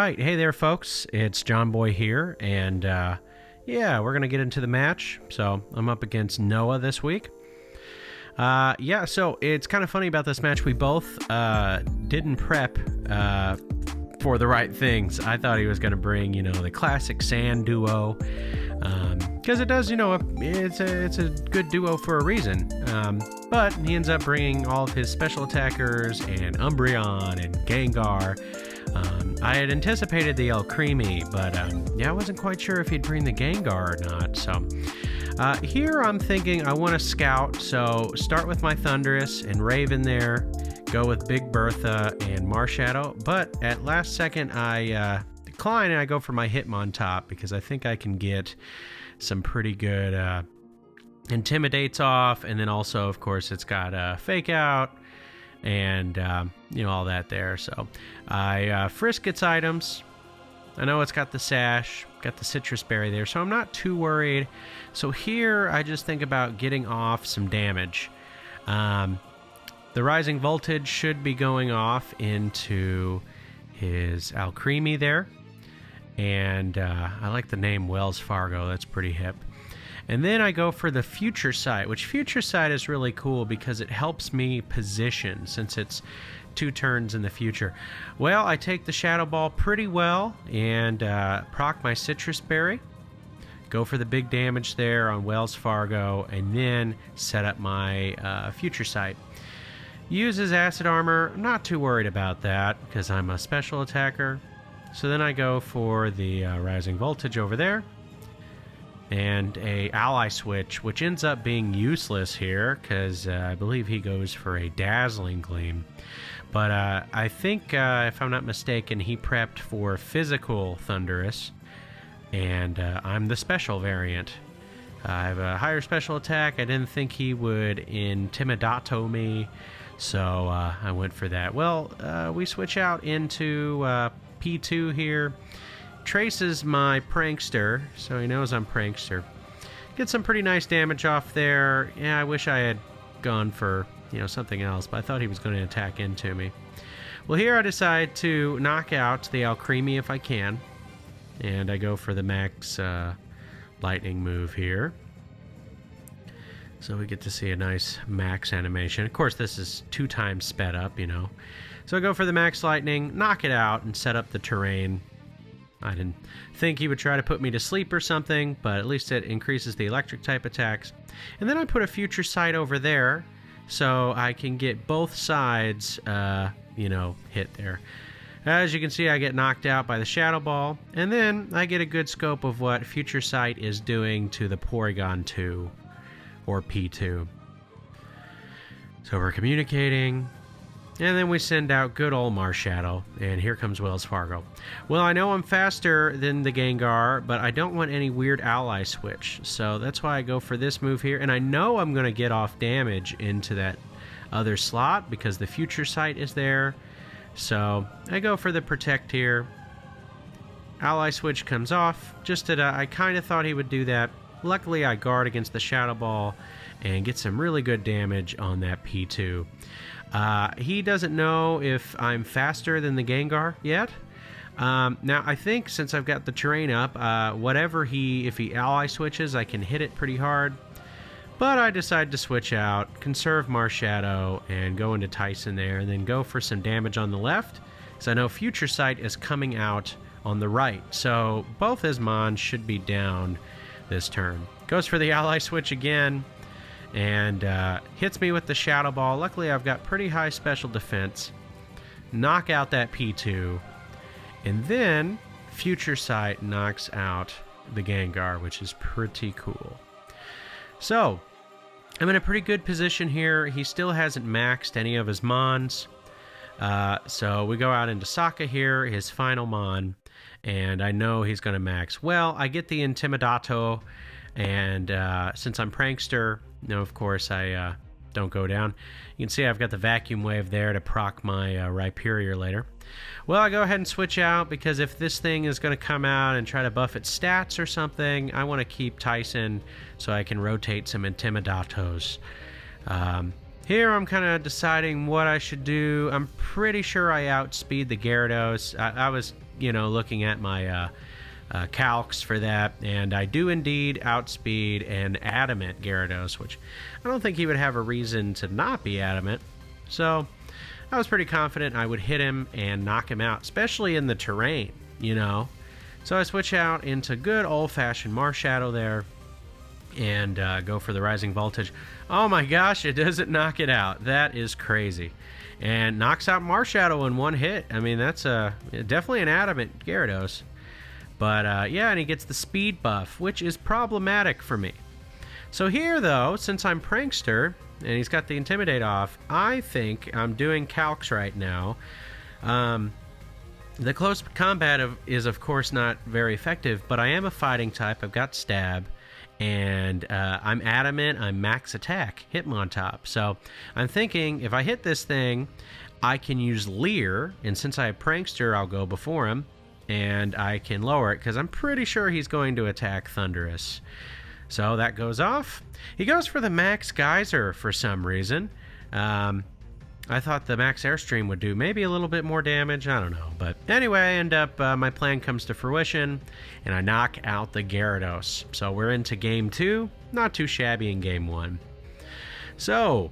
Alright, hey there folks, it's John Boy here, and yeah, we're gonna get into the match. So I'm up against Noah this week. Yeah, so it's kind of funny about this match. We both didn't prep for the right things. I thought he was gonna bring, the classic sand duo, because it does, it's a good duo for a reason. But he ends up bringing all of his special attackers and Umbreon and Gengar. I had anticipated the El Creamy, but yeah, I wasn't quite sure if he'd bring the Gengar or not. So here I'm thinking I want to scout, so start with my Thundurus and Raven there, go with Big Bertha and Marshadow, but at last second I decline and I go for my Hitmontop because I think I can get some pretty good Intimidates off, and then also, of course, it's got Fake Out and all that there. So I frisk its items. I know it's got the sash, got the citrus berry there, so I'm not too worried. So here I just think about getting off some damage. The rising voltage should be going off into his Alcremie there, and I like the name Wells Fargo. That's pretty hip. And then I go for the Future Sight, which Future Sight is really cool because it helps me position since it's 2 turns in the future. Well, I take the Shadow Ball pretty well and proc my Citrus Berry. Go for the big damage there on Wells Fargo and then set up my Future Sight. Uses Acid Armor. I'm not too worried about that because I'm a special attacker. So then I go for the Rising Voltage over there. And a Ally Switch, which ends up being useless here because I believe he goes for a Dazzling Gleam. But I think, if I'm not mistaken, he prepped for Physical Thundurus, and I'm the special variant. I have a higher special attack. I didn't think he would Intimidato me, so I went for that. Well, we switch out into P2 here. Traces my Prankster, so he knows I'm Prankster. Get some pretty nice damage off there. Yeah, I wish I had gone for, something else, but I thought he was going to attack into me. Well, here I decide to knock out the Alcremie if I can, and I go for the max lightning move here. So we get to see a nice max animation. Of course, this is 2 times sped up, So I go for the max lightning, knock it out, and set up the terrain. I didn't think he would try to put me to sleep or something, but at least it increases the electric type attacks. And then I put a Future Sight over there so I can get both sides, hit there. As you can see, I get knocked out by the Shadow Ball, and then I get a good scope of what Future Sight is doing to the Porygon 2, or P2. So we're communicating. And then we send out good old Marshadow, and here comes Wells Fargo. Well, I know I'm faster than the Gengar, but I don't want any weird ally switch, so that's why I go for this move here. And I know I'm going to get off damage into that other slot because the Future Sight is there. So I go for the Protect here. Ally switch comes off. I kind of thought he would do that. Luckily, I guard against the Shadow Ball and get some really good damage on that P2. He doesn't know if I'm faster than the Gengar yet. Now, I think since I've got the terrain up, if he ally switches, I can hit it pretty hard. But I decide to switch out, conserve Marshadow, and go into Tyson there, and then go for some damage on the left, because I know Future Sight is coming out on the right. So both his Mons should be down this turn. Goes for the ally switch again. And hits me with the Shadow Ball. Luckily, I've got pretty high special defense. Knock out that P2. And then Future Sight knocks out the Gengar, which is pretty cool. So, I'm in a pretty good position here. He still hasn't maxed any of his Mons. So we go out into Sokka here, his final Mon. And I know he's going to max. Well, I get the Intimidato. And since I'm Prankster, of course, I don't go down. You can see I've got the Vacuum Wave there to proc my Rhyperior later. Well, I go ahead and switch out because if this thing is going to come out and try to buff its stats or something, I want to keep Tyson so I can rotate some Intimidatos. Here I'm kind of deciding what I should do. I'm pretty sure I outspeed the Gyarados. I was looking at my calcs for that, and I do indeed outspeed an adamant Gyarados, which I don't think he would have a reason to not be adamant. So I was pretty confident I would hit him and knock him out, especially in the terrain, So I switch out into good old-fashioned Marshadow there and go for the Rising Voltage. Oh my gosh, it doesn't knock it out. That is crazy. And knocks out Marshadow in one hit. I mean, that's definitely an adamant Gyarados. But yeah, and he gets the speed buff, which is problematic for me. So here, though, since I'm Prankster, and he's got the Intimidate off, I think I'm doing calcs right now. The close combat is, of course, not very effective, but I am a fighting type. I've got Stab, and I'm adamant. I'm max attack, Hitmontop. So I'm thinking if I hit this thing, I can use Leer, and since I have Prankster, I'll go before him, and I can lower it, because I'm pretty sure he's going to attack Thundurus. So that goes off. He goes for the Max Geyser for some reason. I thought the Max Airstream would do maybe a little bit more damage. I don't know. But anyway, I end up, my plan comes to fruition, and I knock out the Gyarados. So we're into Game 2. Not too shabby in Game 1. So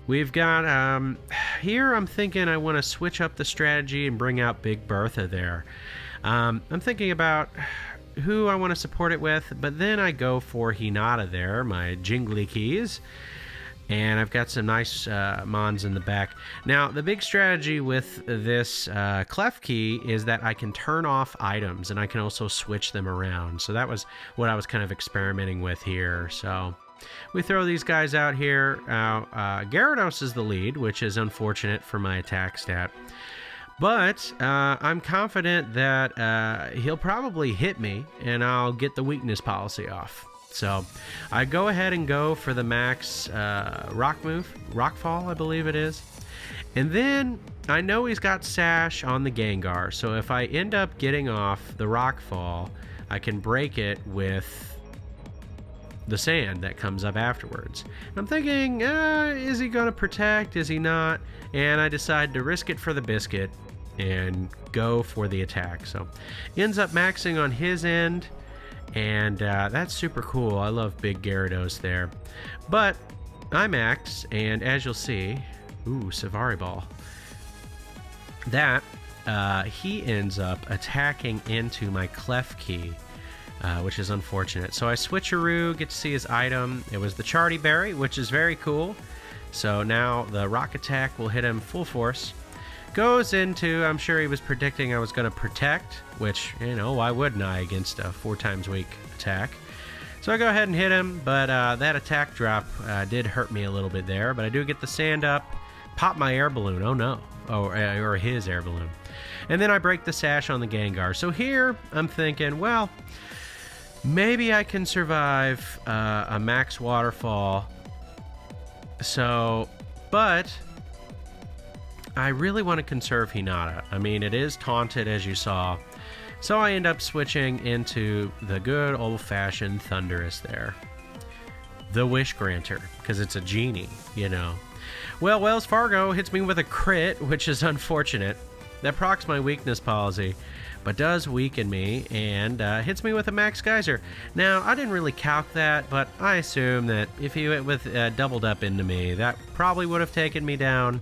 we've got, here I'm thinking I want to switch up the strategy and bring out Big Bertha there. I'm thinking about who I want to support it with, but then I go for Hinata there, my Jingly Keys. And I've got some nice Mons in the back. Now, the big strategy with this Clef Key is that I can turn off items, and I can also switch them around. So that was what I was kind of experimenting with here. So we throw these guys out here. Gyarados is the lead, which is unfortunate for my attack stat. But I'm confident that he'll probably hit me, and I'll get the weakness policy off. So I go ahead and go for the max rock move, Rockfall, I believe it is. And then I know he's got Sash on the Gengar, so if I end up getting off the Rockfall, I can break it with the sand that comes up afterwards. I'm thinking, is he going to protect? Is he not? And I decide to risk it for the biscuit and go for the attack. So he ends up maxing on his end. And that's super cool. I love big Gyarados there. But I max, and as you'll see, Savari Ball. That, he ends up attacking into my Clef Key, which is unfortunate. So I switcheroo, get to see his item. It was the Charty Berry, which is very cool. So now the Rock Attack will hit him full force. Goes into, I'm sure he was predicting I was going to protect, which, why wouldn't I against a 4 times weak attack? So I go ahead and hit him, but that attack drop did hurt me a little bit there, but I do get the sand up, pop my air balloon, oh no, or his air balloon. And then I break the Sash on the Gengar. So here, I'm thinking, well, maybe I can survive a max waterfall. So, but I really want to conserve Hinata. I mean, it is taunted, as you saw. So I end up switching into the good old-fashioned Thundurus there. The Wish Granter, because it's a genie, Well, Wells Fargo hits me with a crit, which is unfortunate. That procs my weakness policy, but does weaken me, and hits me with a Max Geyser. Now, I didn't really calc that, but I assume that if he went with doubled up into me, that probably would have taken me down.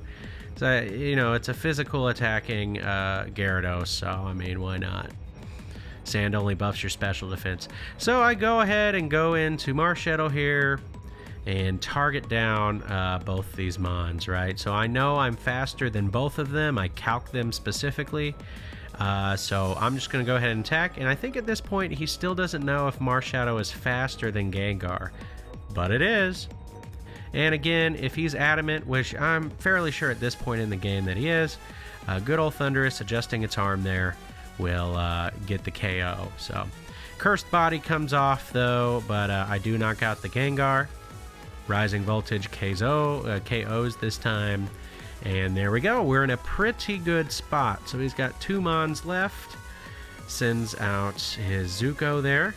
So, it's a physical attacking Gyarados, so, I mean, why not? Sand only buffs your special defense. So I go ahead and go into Marshadow here and target down both these Mons, right? So I know I'm faster than both of them. I calc them specifically. So I'm just going to go ahead and attack. And I think at this point, he still doesn't know if Marshadow is faster than Gengar. But it is. And again, if he's adamant, which I'm fairly sure at this point in the game that he is, good old Thundurus adjusting its arm there will get the KO. So Cursed Body comes off though, but I do knock out the Gengar. Rising Voltage KOs this time. And there we go. We're in a pretty good spot. So he's got 2 Mons left. Sends out his Zuko there.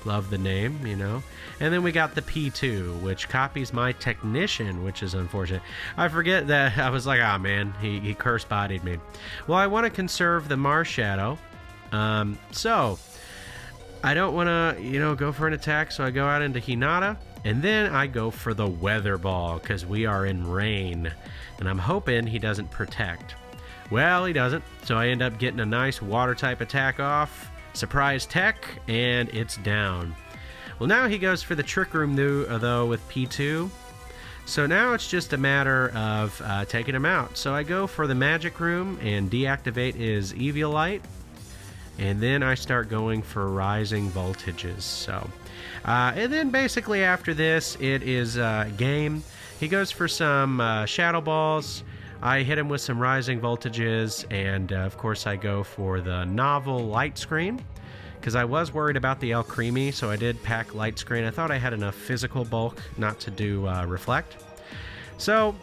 Love the name, And then we got the P2, which copies my Technician, which is unfortunate. I forget that I was like, man, he curse-bodied me. Well, I want to conserve the Marshadow, So I don't want to, go for an attack, so I go out into Hinata, and then I go for the Weather Ball, because we are in rain, and I'm hoping he doesn't protect. Well, he doesn't, so I end up getting a nice Water-type attack off, surprise tech, and it's down. Well, now he goes for the Trick Room, though, with P2. So now it's just a matter of taking him out. So I go for the Magic Room and deactivate his Eviolite. And then I start going for Rising Voltages. So, and then basically after this, it is game. He goes for some Shadow Balls. I hit him with some Rising Voltages. And, of course, I go for the Novel Light Screen, because I was worried about the Alcremie, so I did pack Light Screen. I thought I had enough physical bulk not to do Reflect. So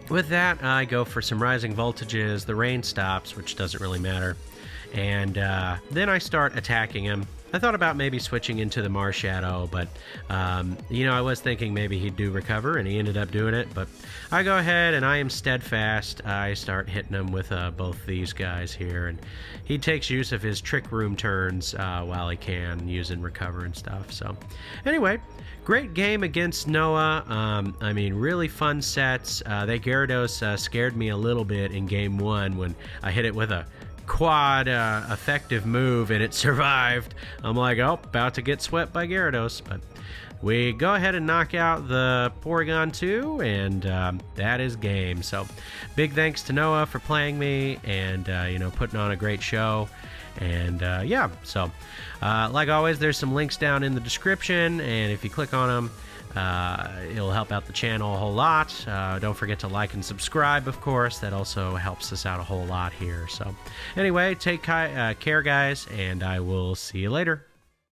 with that, I go for some Rising Voltages. The rain stops, which doesn't really matter. And then I start attacking him. I thought about maybe switching into the Marshadow, but, I was thinking maybe he'd do Recover, and he ended up doing it. But I go ahead, and I am steadfast. I start hitting him with both these guys here, and he takes use of his Trick Room turns while he can, using Recover and stuff. So anyway, great game against Noah. Really fun sets. They Gyarados scared me a little bit in Game 1 when I hit it with a quad effective move and it survived. I'm like, oh, about to get swept by Gyarados, but we go ahead and knock out the Porygon 2, and that is game. So big thanks to Noah for playing me and putting on a great show. And so like always, there's some links down in the description, and if you click on them, it'll help out the channel a whole lot. Don't forget to like and subscribe, of course. That also helps us out a whole lot here. So anyway, take care, guys, and I will see you later.